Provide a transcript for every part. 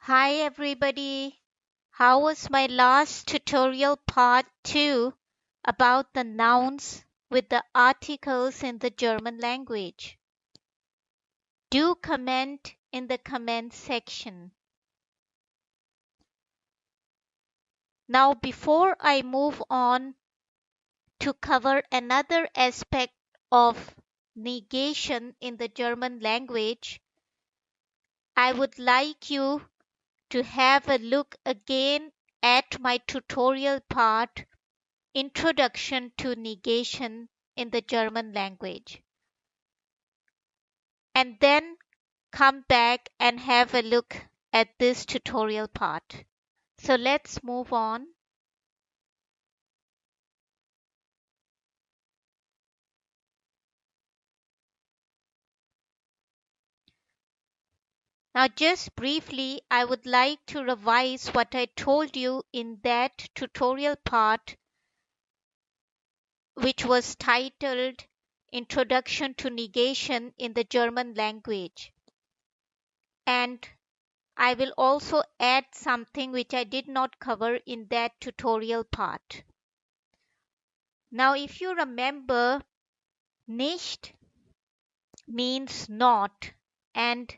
Hi everybody. How was my last tutorial part 2 about the nouns with the articles in the German language? Do comment in the comment section. Now before I move on to cover another aspect of negation in the German language, I would like you to have a look again at my tutorial part Introduction to Negation in the German language, and then come back and have a look at this tutorial part. So let's move on. Now, just briefly, I would like to revise what I told you in that tutorial part, which was titled Introduction to Negation in the German Language. And I will also add something which I did not cover in that tutorial part. Now, if you remember, nicht means not, and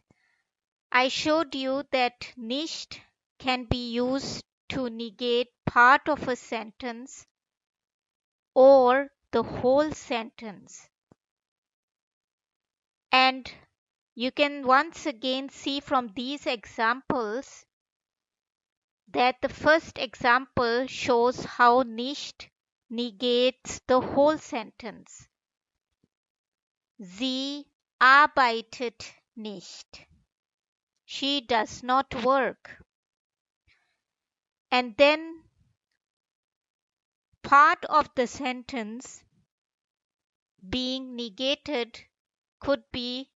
I showed you that nicht can be used to negate part of a sentence or the whole sentence. And you can once again see from these examples that the first example shows how nicht negates the whole sentence. Sie arbeitet nicht. She does not work. And then part of the sentence being negated could be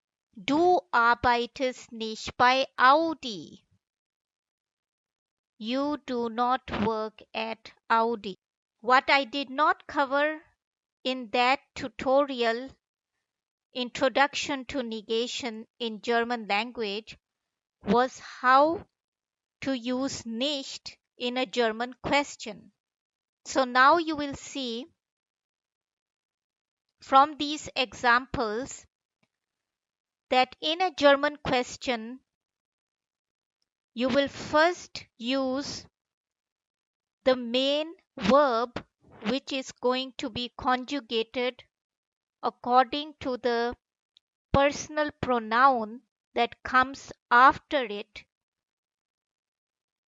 Du arbeitest nicht bei Audi. You do not work at Audi. What I did not cover in that tutorial, Introduction to Negation in German language, was how to use nicht in a German question. So now you will see from these examples that in a German question, you will first use the main verb which is going to be conjugated according to the personal pronoun that comes after it.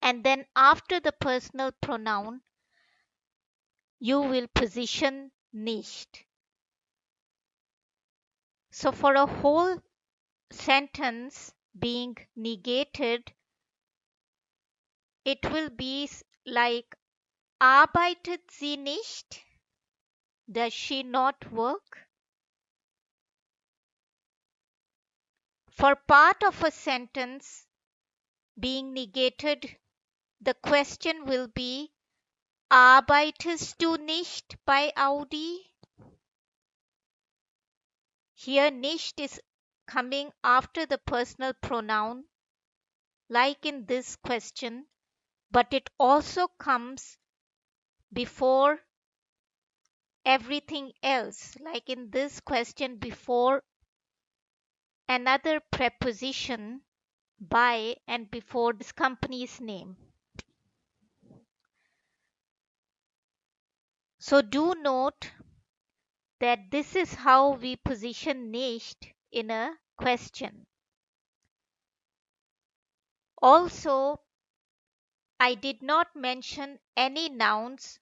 And then after the personal pronoun, you will position nicht. So for a whole sentence being negated, it will be like arbeitet sie nicht? Does she not work? For part of a sentence being negated, the question will be arbeitest du nicht bei Audi? Here nicht is coming after the personal pronoun like in this question, but it also comes before everything else, like in this question before another preposition by and before this company's name. So do note that this is how we position nicht in a question. Also, I did not mention any nouns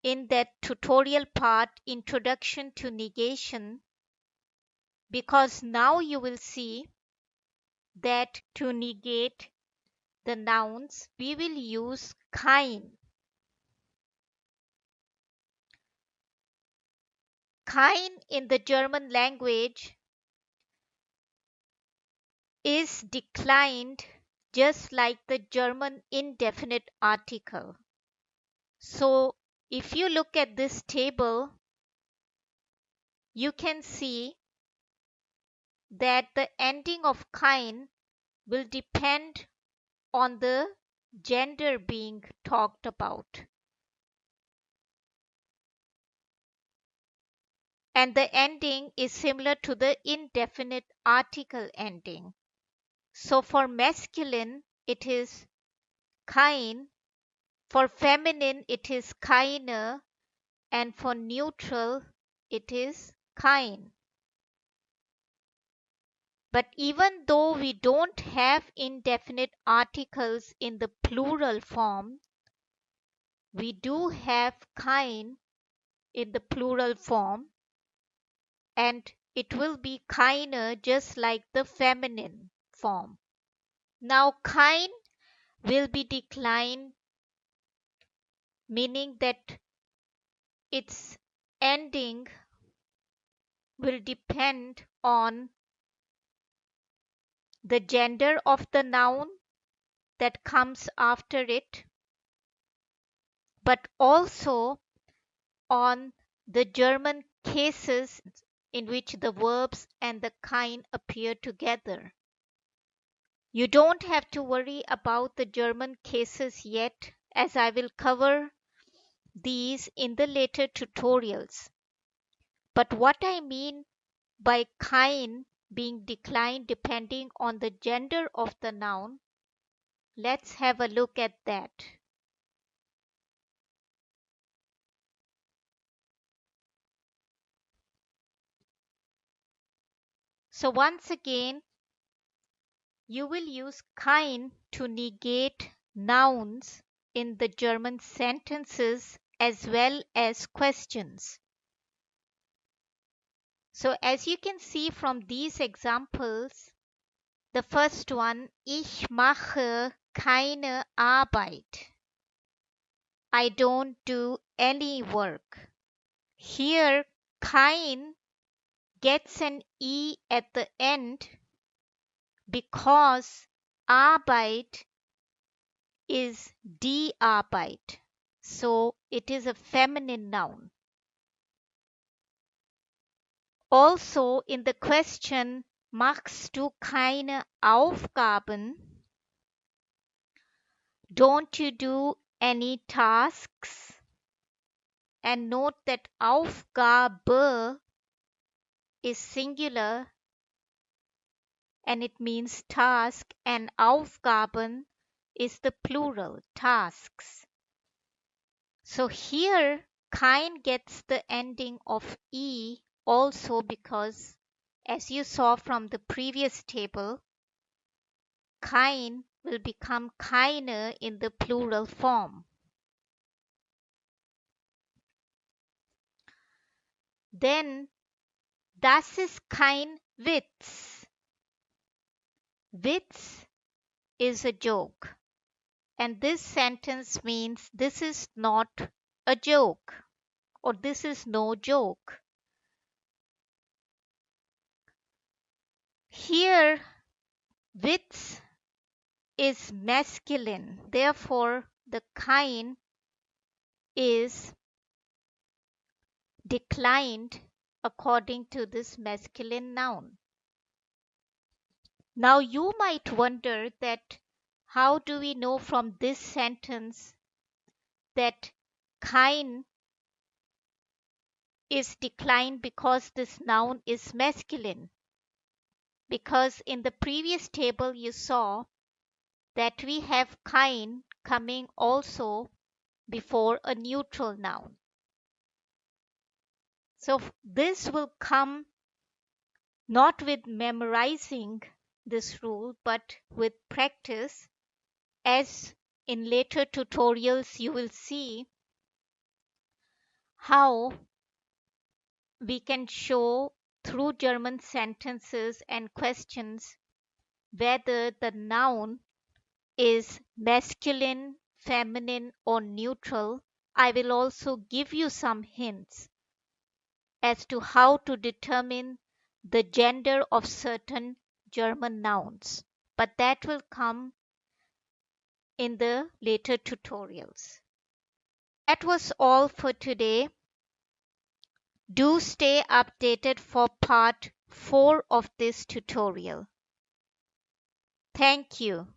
in that tutorial part, Introduction to Negation, because now you will see that to negate the nouns, we will use kein. Kein in the German language is declined just like the German indefinite article. So if you look at this table, you can see that the ending of kein will depend on the gender being talked about. And the ending is similar to the indefinite article ending. So for masculine, it is kain, for feminine, it is keine, and for neutral, it is kain. But even though we don't have indefinite articles in the plural form, we do have kain in the plural form, and it will be keine just like the feminine form. Now, kain will be declined, meaning that its ending will depend on the gender of the noun that comes after it, but also on the German cases in which the verbs and the kain appear together. You don't have to worry about the German cases yet, as I will cover these in the later tutorials. But what I mean by kain being declined depending on the gender of the noun, let's have a look at that. So once again, you will use kein to negate nouns in the German sentences as well as questions. So as you can see from these examples, the first one, ich mache keine Arbeit. I don't do any work. Here, kein gets an E at the end because Arbeit is die Arbeit. So it is a feminine noun. Also in the question, machst du keine Aufgaben? Don't you do any tasks? And note that Aufgabe is singular and it means task, and Aufgaben is the plural, tasks. So here, kein gets the ending of E also because, as you saw from the previous table, kein will become keine in the plural form. Then, das ist kein Witz. Witz is a joke. And this sentence means this is not a joke or this is no joke. Here, Witz is masculine. Therefore, the kein is declined according to this masculine noun. Now you might wonder that how do we know from this sentence that kein is declined because this noun is masculine? Because in the previous table you saw that we have kein coming also before a neutral noun. So this will come not with memorizing this rule, but with practice. As in later tutorials, you will see how we can show through German sentences and questions whether the noun is masculine, feminine, or neutral. I will also give you some hints as to how to determine the gender of certain German nouns, but that will come in the later tutorials. That was all for today. Do stay updated for part 4 of this tutorial. Thank you.